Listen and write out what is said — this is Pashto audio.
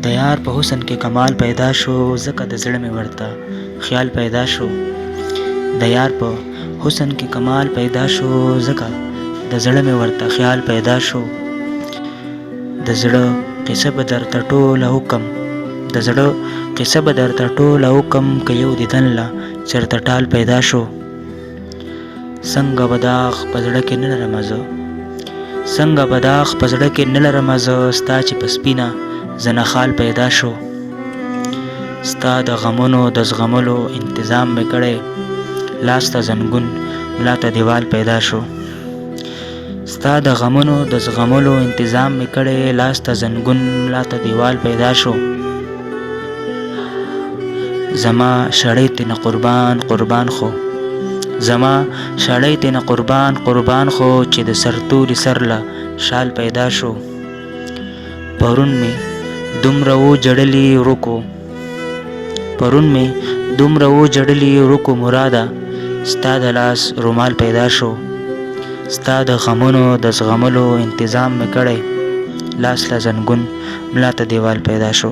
د یار په حسن کې کمال پیدا شو ځکه د زړه مې ورته خیال پیدا شو. د یار په حسن کې کمال پیدا شو ځکه د زړه مې ورته خیال پیدا شو. د زړه قصه به درته ټوله حکم د زړه قصه به درته ټوله حکم که یو دیدن لا چرته ټال پیدا شو. څنګه به داغ په زړه کې نه لرمه زه څنګه به داغ په زړه کې نه لرمه زه ستا چې په سپینه زنه خال پیدا شو. ستا د غمونو د زغملو انتظام مې کړی لاس ته زنګون ملا ته دیوال پیدا شو. ستا د غمونو د زغملو انتظام مې کړی لاس ته زنګون ملا ته دیوال پیدا شو. زما شړۍ تېنه قربان قربان خو زما شړۍ تېنه قربان قربان خو چې د سرتوري سر له شال پیدا شو. پرون مې دومره و جړلي ورکو پرون مې دومره و جړلي ورکو مراده ستا د لاس رومال پیدا شو. ستا د غمونو د زغملو انتظام مې کړی لاس له زنګون ملا ته دیوال پیدا شو.